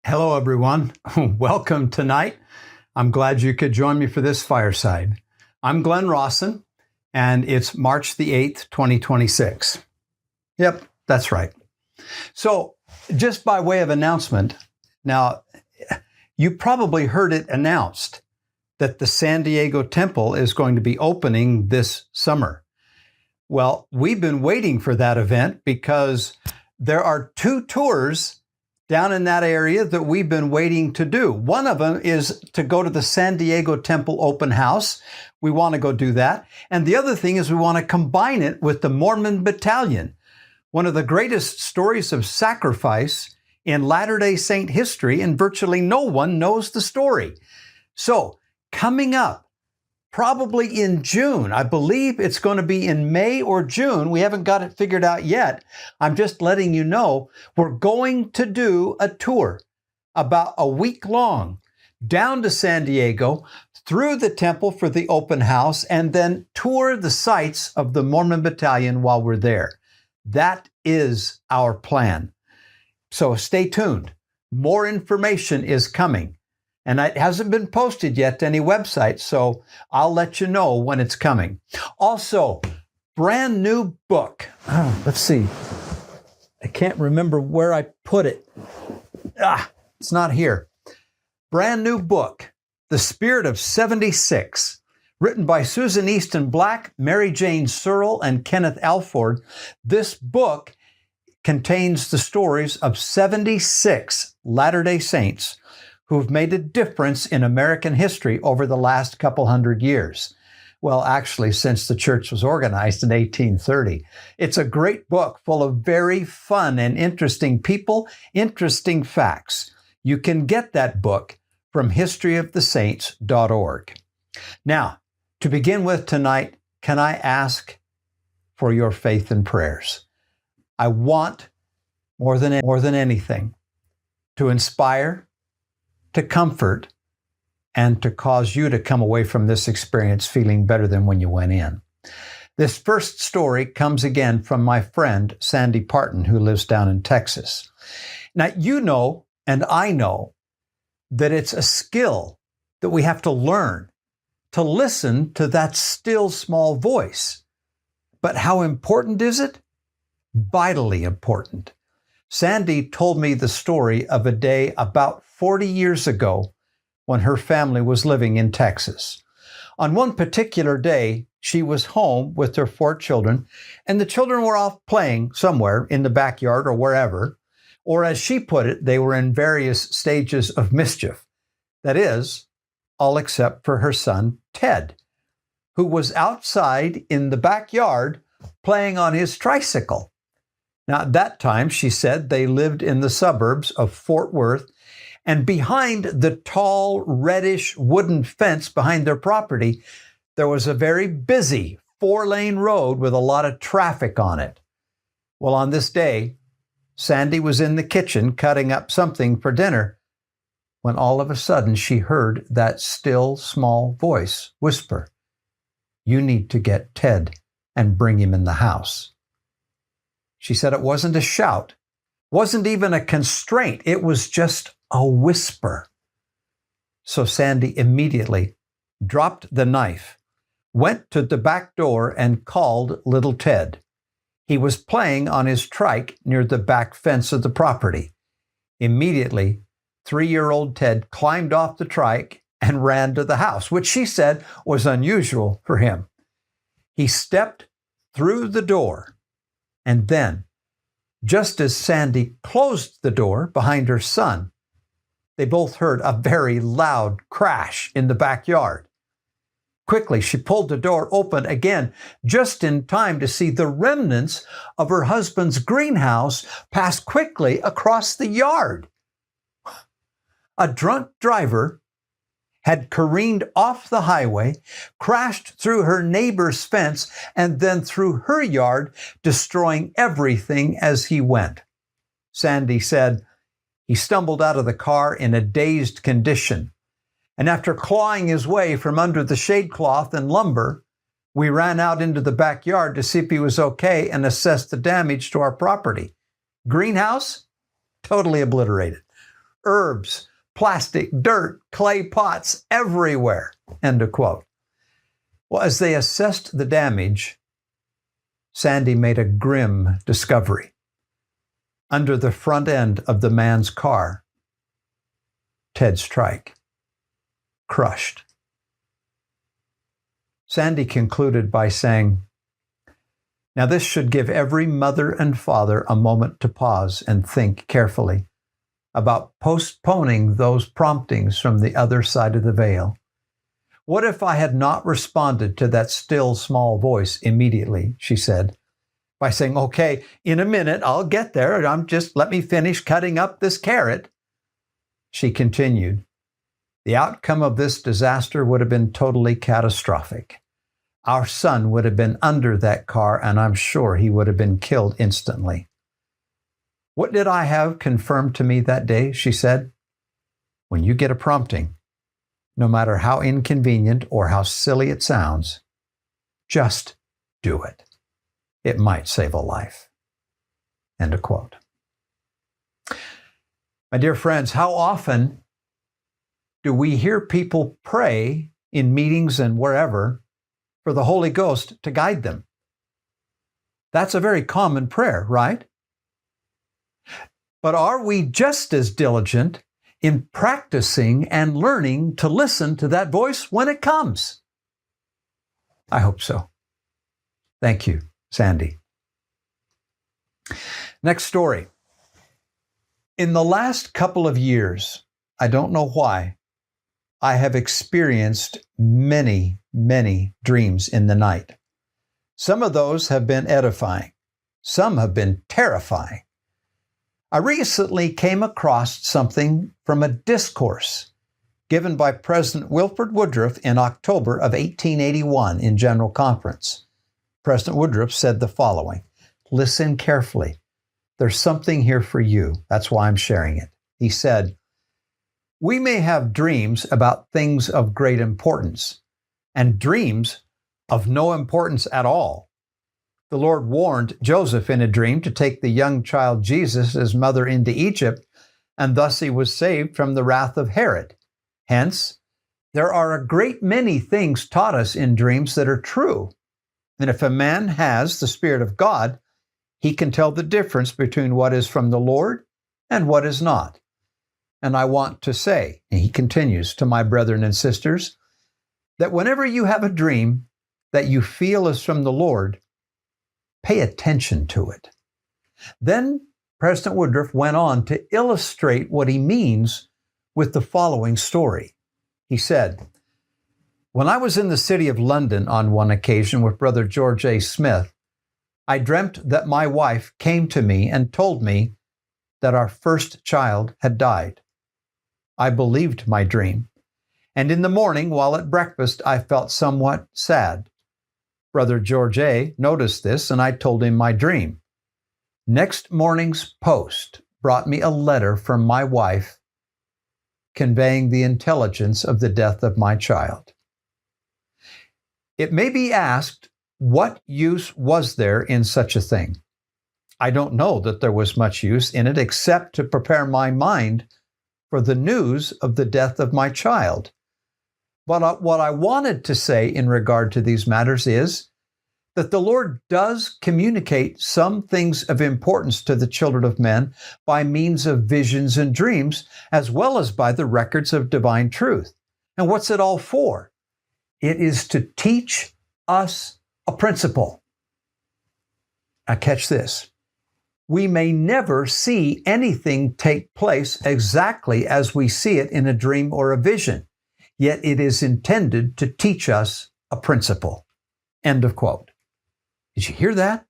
Hello, everyone. Welcome tonight. I'm glad you could join me for this Fireside. I'm Glenn Rawson, and it's March the 8th, 2026. Yep, that's right. So, just by way of announcement, now, you probably heard it announced that the San Diego Temple is going to be opening this summer. Well, we've been waiting for that event because there are two tours down in that area that we've been waiting to do. One of them is to go to the San Diego Temple Open House. We want to go do that. And the other thing is we want to combine it with the Mormon Battalion, one of the greatest stories of sacrifice in Latter-day Saint history, and virtually no one knows the story. So coming up, probably in June. I believe it's going to be in May or June. We haven't got it figured out yet. I'm just letting you know we're going to do a tour about a week long down to San Diego, through the temple for the open house, and then tour the sites of the Mormon Battalion while we're there. That is our plan. So stay tuned. More information is coming. And it hasn't been posted yet to any website, so I'll let you know when it's coming. Also, brand new book. Let's see. I can't remember where I put it. It's not here. Brand new book, The Spirit of 76, written by Susan Easton Black, Mary Jane Searle, and Kenneth Alford. This book contains the stories of 76 Latter-day Saints who've made a difference in American history over the last couple hundred years. Well, actually, since the church was organized in 1830. It's a great book full of very fun and interesting people, interesting facts. You can get that book from historyofthesaints.org. Now, to begin with tonight, can I ask for your faith and prayers? I want, more than anything, to inspire, to comfort, and to cause you to come away from this experience feeling better than when you went in. This first story comes again from my friend, Sandy Parton, who lives down in Texas. Now, you know, and I know, that it's a skill that we have to learn to listen to that still small voice. But how important is it? Vitally important. Sandy told me the story of a day about 40 years ago when her family was living in Texas. On one particular day, she was home with her 4 children, and the children were off playing somewhere in the backyard or wherever, or as she put it, they were in various stages of mischief. That is, all except for her son, Ted, who was outside in the backyard playing on his tricycle. Now, at that time, she said, they lived in the suburbs of Fort Worth, and behind the tall, reddish wooden fence behind their property, there was a very busy 4-lane road with a lot of traffic on it. Well, on this day, Sandy was in the kitchen cutting up something for dinner when all of a sudden she heard that still small voice whisper, "You need to get Ted and bring him in the house." She said it wasn't a shout, wasn't even a constraint. It was just a whisper. So Sandy immediately dropped the knife, went to the back door and called little Ted. He was playing on his trike near the back fence of the property. Immediately, 3-year-old Ted climbed off the trike and ran to the house, which she said was unusual for him. He stepped through the door. And then, just as Sandy closed the door behind her son, they both heard a very loud crash in the backyard. Quickly, she pulled the door open again, just in time to see the remnants of her husband's greenhouse pass quickly across the yard. A drunk driver had careened off the highway, crashed through her neighbor's fence, and then through her yard, destroying everything as he went. Sandy said he stumbled out of the car in a dazed condition, and after clawing his way from under the shade cloth and lumber, we ran out into the backyard to see if he was okay and assess the damage to our property. Greenhouse? Totally obliterated. herbs, plastic, dirt, clay pots everywhere, end of quote. Well, as they assessed the damage, Sandy made a grim discovery. Under the front end of the man's car, Ted's trike, crushed. Sandy concluded by saying, "Now this should give every mother and father a moment to pause and think carefully about postponing those promptings from the other side of the veil. What if I had not responded to that still small voice immediately," she said, by saying, "Okay, in a minute, I'll get there. Let me finish cutting up this carrot." She continued, "The outcome of this disaster would have been totally catastrophic. Our son would have been under that car, and I'm sure he would have been killed instantly. What did I have confirmed to me that day?" she said. "When you get a prompting, no matter how inconvenient or how silly it sounds, just do it. It might save a life." End of quote. My dear friends, how often do we hear people pray in meetings and wherever for the Holy Ghost to guide them? That's a very common prayer, right? But are we just as diligent in practicing and learning to listen to that voice when it comes? I hope so. Thank you, Sandy. Next story. In the last couple of years, I don't know why, I have experienced many, many dreams in the night. Some of those have been edifying. Some have been terrifying. I recently came across something from a discourse given by President Wilford Woodruff in October of 1881 in General Conference. President Woodruff said the following, listen carefully. There's something here for you. That's why I'm sharing it. He said, "We may have dreams about things of great importance and dreams of no importance at all. The Lord warned Joseph in a dream to take the young child Jesus, his mother, into Egypt, and thus he was saved from the wrath of Herod. Hence, there are a great many things taught us in dreams that are true. And if a man has the Spirit of God, he can tell the difference between what is from the Lord and what is not. And I want to say," and he continues, "to my brethren and sisters, that whenever you have a dream that you feel is from the Lord, pay attention to it." Then President Woodruff went on to illustrate what he means with the following story. He said, "When I was in the city of London on one occasion with Brother George A. Smith, I dreamt that my wife came to me and told me that our first child had died. I believed my dream, and in the morning while at breakfast, I felt somewhat sad. Brother George A. noticed this, and I told him my dream. Next morning's post brought me a letter from my wife conveying the intelligence of the death of my child. It may be asked, what use was there in such a thing? I don't know that there was much use in it except to prepare my mind for the news of the death of my child. But what I wanted to say in regard to these matters is that the Lord does communicate some things of importance to the children of men by means of visions and dreams, as well as by the records of divine truth. And what's it all for? It is to teach us a principle. Now catch this. We may never see anything take place exactly as we see it in a dream or a vision, yet it is intended to teach us a principle. End of quote. Did you hear that?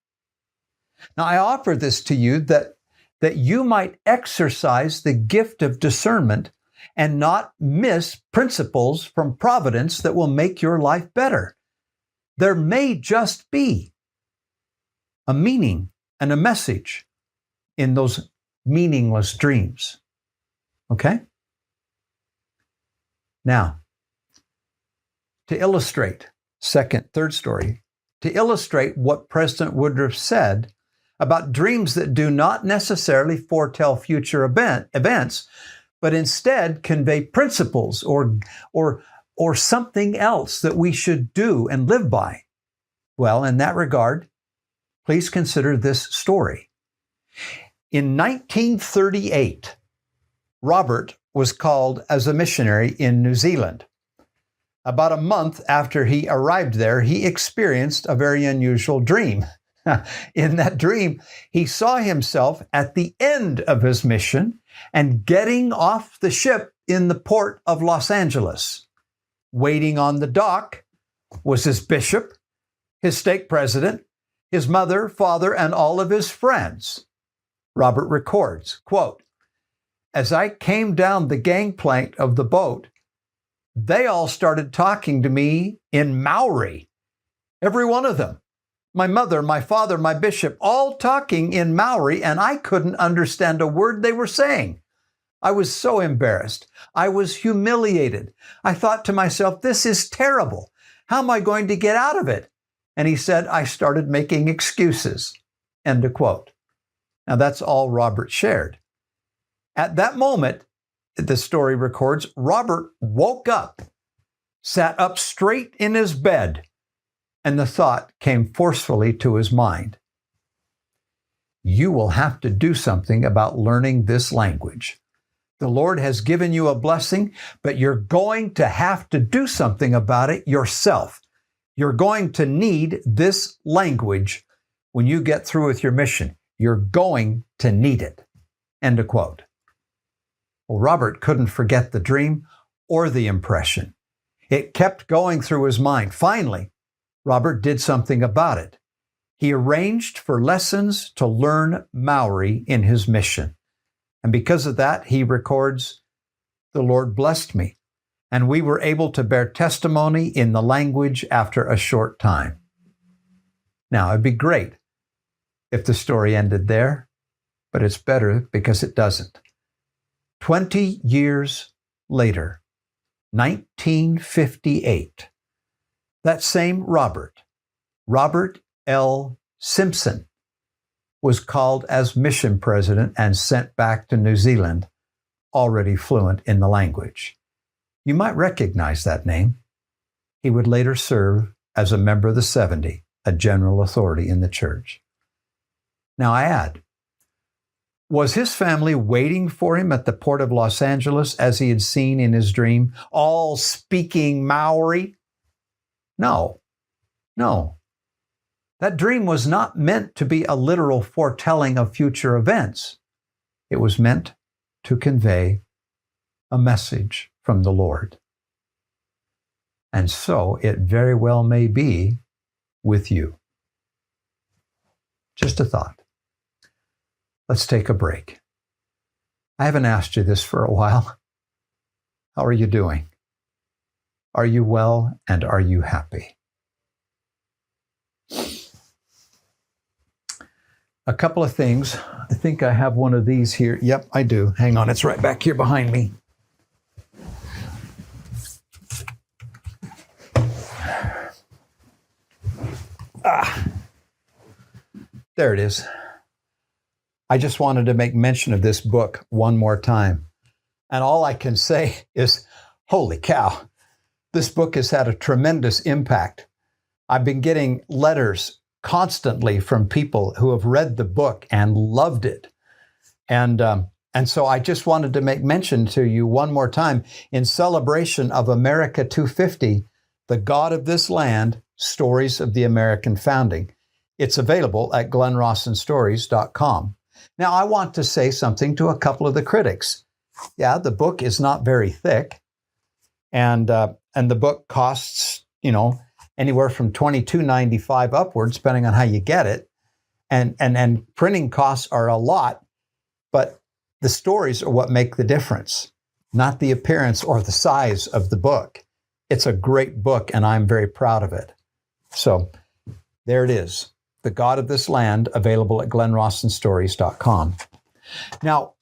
Now, I offer this to you that you might exercise the gift of discernment and not miss principles from providence that will make your life better. There may just be a meaning and a message in those meaningless dreams. Okay? Now, to illustrate, third story, to illustrate what President Woodruff said about dreams that do not necessarily foretell future events, but instead convey principles or something else that we should do and live by. Well, in that regard, please consider this story. In 1938, Robert was called as a missionary in New Zealand. About a month after he arrived there, he experienced a very unusual dream. In that dream, he saw himself at the end of his mission and getting off the ship in the port of Los Angeles. Waiting on the dock was his bishop, his stake president, his mother, father, and all of his friends. Robert records, quote, "As I came down the gangplank of the boat, they all started talking to me in Maori. Every one of them. My mother, my father, my bishop, all talking in Maori, and I couldn't understand a word they were saying. I was so embarrassed. I was humiliated. I thought to myself, this is terrible. How am I going to get out of it?" And he said, "I started making excuses." End of quote. Now that's all Robert shared. At that moment, the story records, Robert woke up, sat up straight in his bed, and the thought came forcefully to his mind. You will have to do something about learning this language. The Lord has given you a blessing, but you're going to have to do something about it yourself. You're going to need this language when you get through with your mission. You're going to need it. End of quote. Well, Robert couldn't forget the dream or the impression. It kept going through his mind. Finally, Robert did something about it. He arranged for lessons to learn Maori in his mission. And because of that, he records, "The Lord blessed me, and we were able to bear testimony in the language after a short time." Now, it'd be great if the story ended there, but it's better because it doesn't. 20 years later, 1958, that same Robert L. Simpson, was called as mission president and sent back to New Zealand, already fluent in the language. You might recognize that name. He would later serve as a member of the 70, a general authority in the church. Now I add, was his family waiting for him at the port of Los Angeles as he had seen in his dream, all speaking Maori? No. That dream was not meant to be a literal foretelling of future events. It was meant to convey a message from the Lord. And so it very well may be with you. Just a thought. Let's take a break. I haven't asked you this for a while. How are you doing? Are you well and are you happy? A couple of things. I think I have one of these here. Yep, I do. Hang on, it's right back here behind me. There it is. I just wanted to make mention of this book one more time. And all I can say is, holy cow, this book has had a tremendous impact. I've been getting letters constantly from people who have read the book and loved it. And so I just wanted to make mention to you one more time in celebration of America 250, The God of This Land, Stories of the American Founding. It's available at glennrawsonstories.com. Now, I want to say something to a couple of the critics. Yeah, the book is not very thick, and the book costs, anywhere from $22.95 upwards, depending on how you get it, and printing costs are a lot, but the stories are what make the difference, not the appearance or the size of the book. It's a great book, and I'm very proud of it. So there it is. The God of This Land, available at glennrawsonstories.com. Now,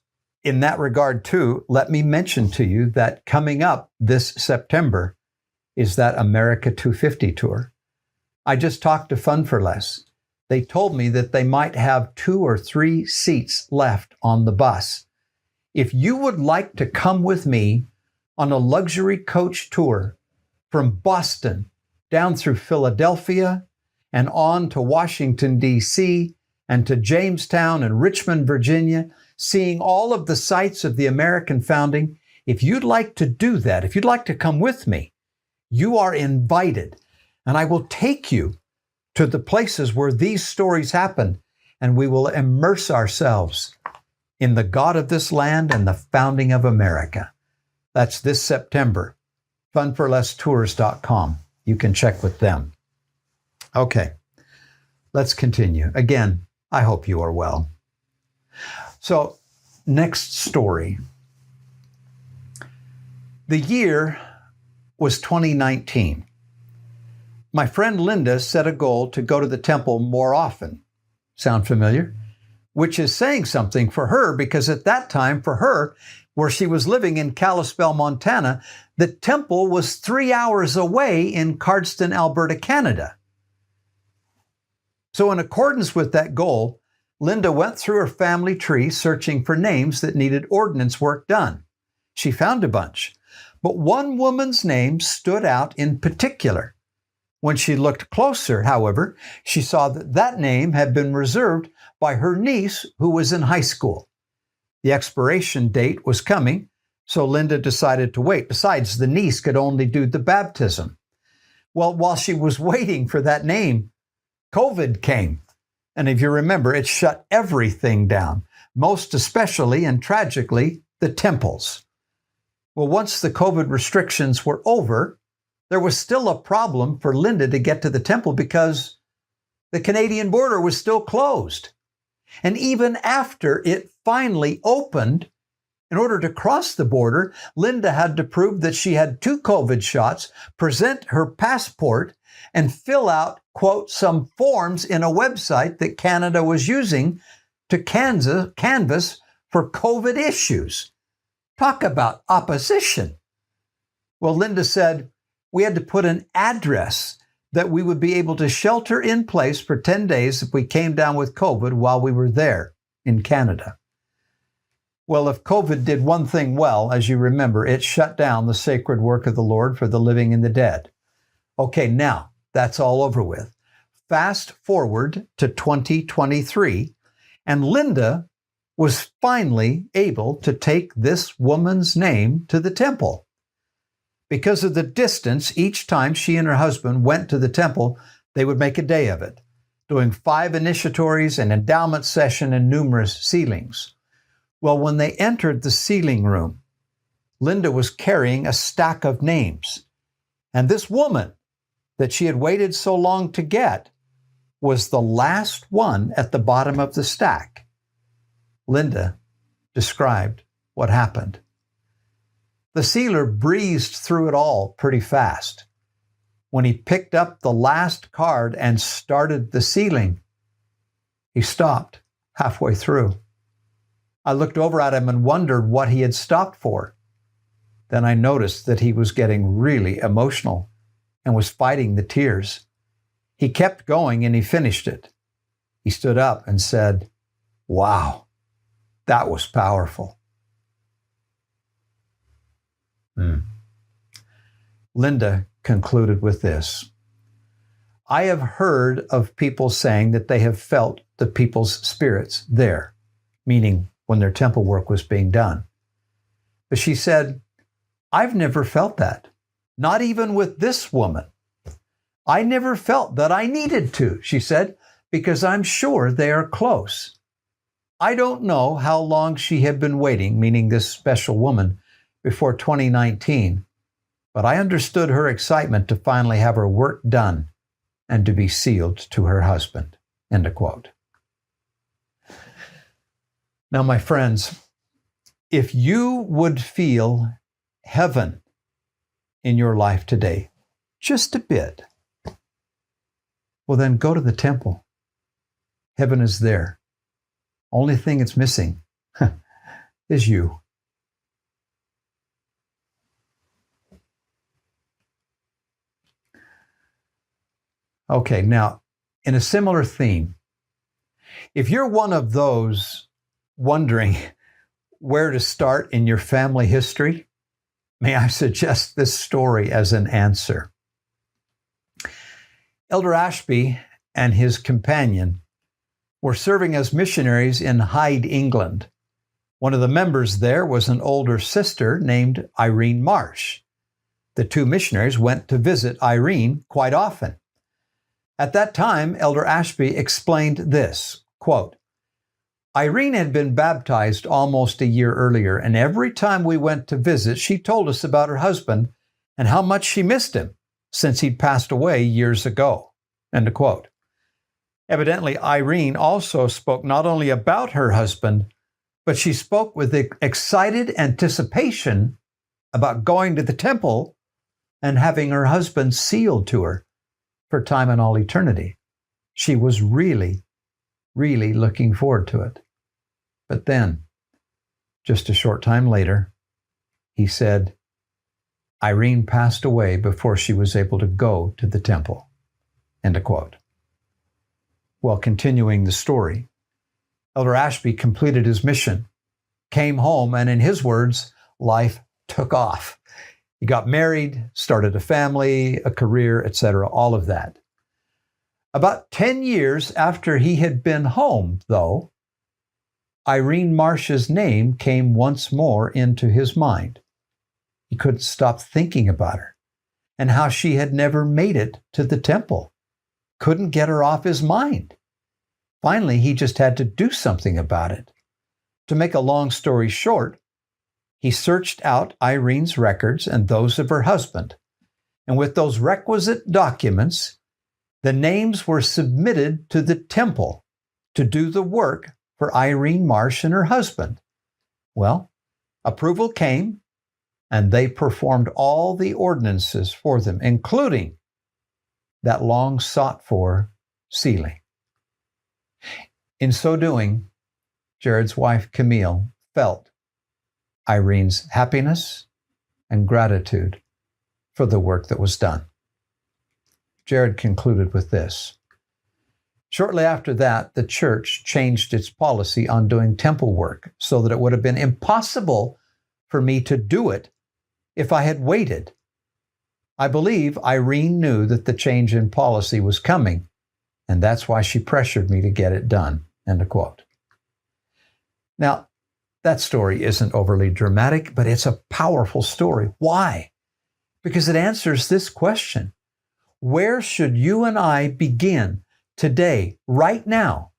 in that regard, too, let me mention to you that coming up this September is that America 250 tour. I just talked to Fun for Less. They told me that they might have 2 or 3 seats left on the bus. if you would like to come with me on a luxury coach tour from Boston down through Philadelphia and on to Washington, D.C., and to Jamestown and Richmond, Virginia, seeing all of the sites of the American founding, if you'd like to do that, if you'd like to come with me, you are invited. And I will take you to the places where these stories happened, and we will immerse ourselves in the God of this land and the founding of America. That's this September. funforlesstours.com. You can check with them. Okay, let's continue. Again, I hope you are well. So, next story. The year was 2019. My friend Linda set a goal to go to the temple more often. Sound familiar? Which is saying something for her, because at that time, for her, where she was living in Kalispell, Montana, the temple was 3 hours away in Cardston, Alberta, Canada. So in accordance with that goal, Linda went through her family tree searching for names that needed ordinance work done. She found a bunch, but one woman's name stood out in particular. When she looked closer, however, she saw that that name had been reserved by her niece who was in high school. The expiration date was coming, so Linda decided to wait. Besides, the niece could only do the baptism. Well, while she was waiting for that name, COVID came. And if you remember, it shut everything down, most especially and tragically, the temples. Well, once the COVID restrictions were over, there was still a problem for Linda to get to the temple because the Canadian border was still closed. And even after it finally opened, in order to cross the border, Linda had to prove that she had 2 COVID shots, present her passport, and fill out, quote, some forms in a website that Canada was using to canvass for COVID issues. Talk about opposition. Well, Linda said, we had to put an address that we would be able to shelter in place for 10 days if we came down with COVID while we were there in Canada. Well, if COVID did one thing well, as you remember, it shut down the sacred work of the Lord for the living and the dead. Okay, now that's all over with. Fast forward to 2023, and Linda was finally able to take this woman's name to the temple. Because of the distance, each time she and her husband went to the temple, they would make a day of it, doing 5 initiatories, an endowment session, and numerous sealings. Well, when they entered the sealing room, Linda was carrying a stack of names. And this woman that she had waited so long to get was the last one at the bottom of the stack. Linda described what happened. The sealer breezed through it all pretty fast. When he picked up the last card and started the sealing, he stopped halfway through. I looked over at him and wondered what he had stopped for. Then I noticed that he was getting really emotional and was fighting the tears. He kept going and he finished it. He stood up and said, "Wow, that was powerful." Linda concluded with this. I have heard of people saying that they have felt the people's spirits there, meaning when their temple work was being done. But she said, I've never felt that, not even with this woman. I never felt that I needed to, she said, because I'm sure they are close. I don't know how long she had been waiting, meaning this special woman, before 2019, but I understood her excitement to finally have her work done and to be sealed to her husband. End of quote. Now, my friends, if you would feel heaven in your life today, just a bit, well, then go to the temple. Heaven is there. Only thing it's missing is you. Okay, now, in a similar theme, if you're one of those wondering, where to start in your family history, may I suggest this story as an answer. Elder Ashby and his companion were serving as missionaries in Hyde, England. One of the members there was an older sister named Irene Marsh. The two missionaries went to visit Irene quite often. At that time, Elder Ashby explained this, quote, Irene had been baptized almost a year earlier, and every time we went to visit, she told us about her husband and how much she missed him since he'd passed away years ago. End of quote. Evidently, Irene also spoke not only about her husband, but she spoke with excited anticipation about going to the temple and having her husband sealed to her for time and all eternity. She was really looking forward to it. But then, just a short time later, he said, Irene passed away before she was able to go to the temple. End of quote. Well, continuing the story, Elder Ashby completed his mission, came home, and in his words, life took off. He got married, started a family, a career, etc., all of that. About 10 years after he had been home, though, Irene Marsh's name came once more into his mind. He couldn't stop thinking about her and how she had never made it to the temple. Couldn't get her off his mind. Finally, he just had to do something about it. To make a long story short, he searched out Irene's records and those of her husband. And with those requisite documents, the names were submitted to the temple to do the work for Irene Marsh and her husband. Well, approval came, and they performed all the ordinances for them, including that long sought for sealing. In so doing, Jared's wife, Camille, felt Irene's happiness and gratitude for the work that was done. Jared concluded with this. Shortly after that, the church changed its policy on doing temple work so that it would have been impossible for me to do it if I had waited. I believe Irene knew that the change in policy was coming, and that's why she pressured me to get it done. End of quote. Now, that story isn't overly dramatic, but it's a powerful story. Why? Because it answers this question. Where should you and I begin today, right now,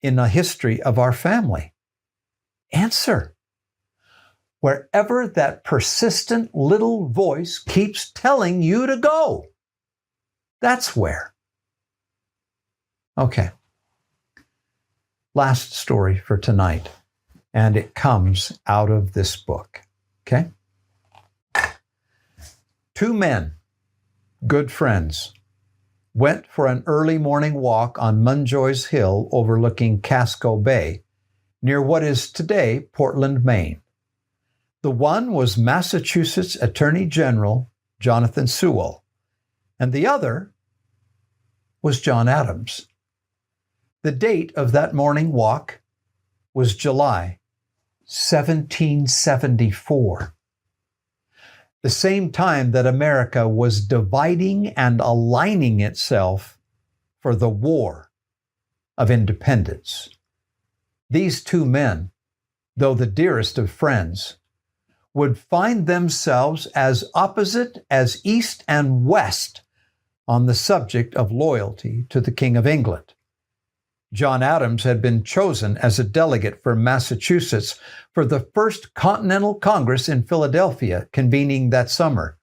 in the history of our family? Answer. Wherever that persistent little voice keeps telling you to go. That's where. Okay. Last story for tonight, and it comes out of this book. Okay? Two men, good friends, went for an early morning walk on Munjoy's Hill overlooking Casco Bay, near what is today Portland, Maine. The one was Massachusetts Attorney General Jonathan Sewell, and the other was John Adams. The date of that morning walk was July 1774. The same time that America was dividing and aligning itself for the War of Independence. These two men, though the dearest of friends, would find themselves as opposite as East and West on the subject of loyalty to the King of England. John Adams had been chosen as a delegate for Massachusetts for the First Continental Congress in Philadelphia, convening that summer.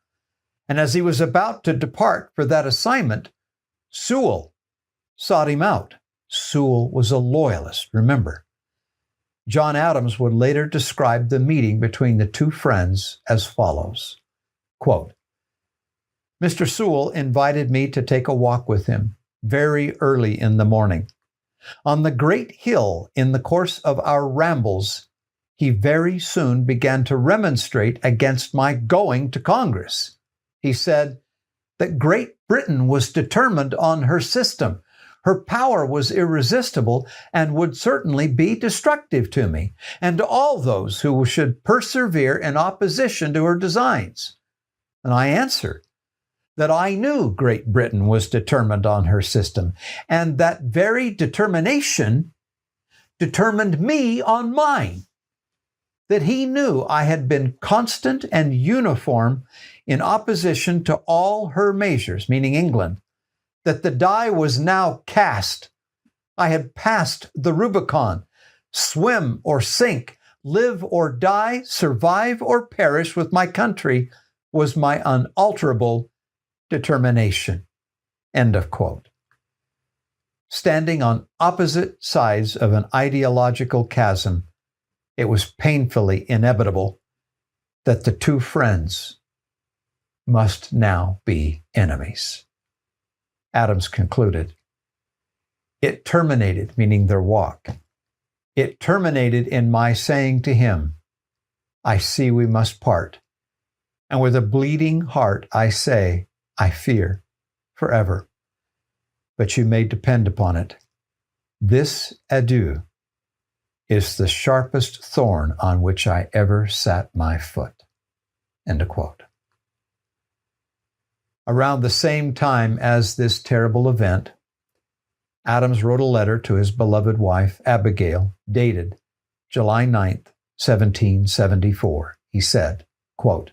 And as he was about to depart for that assignment, Sewell sought him out. Sewell was a loyalist, remember. John Adams would later describe the meeting between the two friends as follows, quote, Mr. Sewell invited me to take a walk with him very early in the morning. On the great hill in the course of our rambles, he very soon began to remonstrate against my going to Congress. He said that Great Britain was determined on her system, Her power was irresistible and would certainly be destructive to me and to all those who should persevere in opposition to her designs. And I answered that I knew Great Britain was determined on her system, and that very determination determined me on mine. That he knew I had been constant and uniform in opposition to all her measures, meaning England, that the die was now cast. I had passed the Rubicon, swim or sink, live or die, survive or perish with my country was my unalterable determination. End of quote. Standing on opposite sides of an ideological chasm, it was painfully inevitable that the two friends must now be enemies. Adams concluded, it terminated, meaning their walk. It terminated in my saying to him, I see we must part. And with a bleeding heart, I say, I fear forever. But you may depend upon it. This adieu is the sharpest thorn on which I ever sat my foot. End of quote. Around the same time as this terrible event, Adams wrote a letter to his beloved wife, Abigail, dated July 9th, 1774. He said, quote,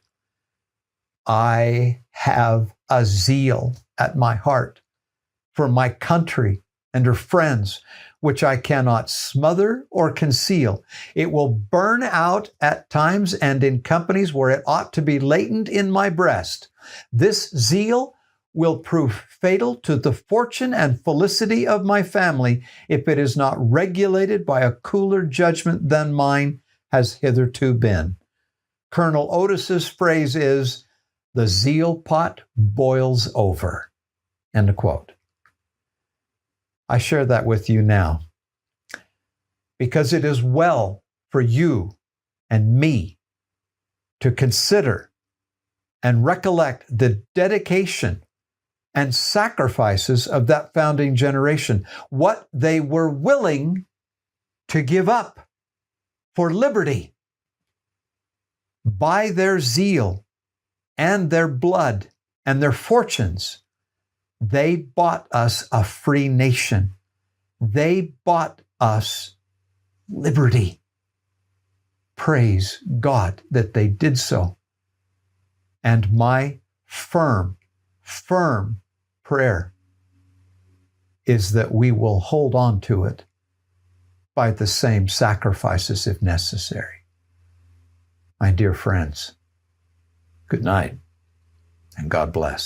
I have a zeal at my heart for my country and her friends, which I cannot smother or conceal. It will burn out at times and in companies where it ought to be latent in my breast. This zeal will prove fatal to the fortune and felicity of my family if it is not regulated by a cooler judgment than mine has hitherto been. Colonel Otis's phrase is, the zeal pot boils over. End of quote. I share that with you now because it is well for you and me to consider and recollect the dedication and sacrifices of that founding generation, what they were willing to give up for liberty. By their zeal and their blood and their fortunes, they bought us a free nation. They bought us liberty. Praise God that they did so. And my firm prayer is that we will hold on to it by the same sacrifices if necessary. My dear friends, good night and God bless.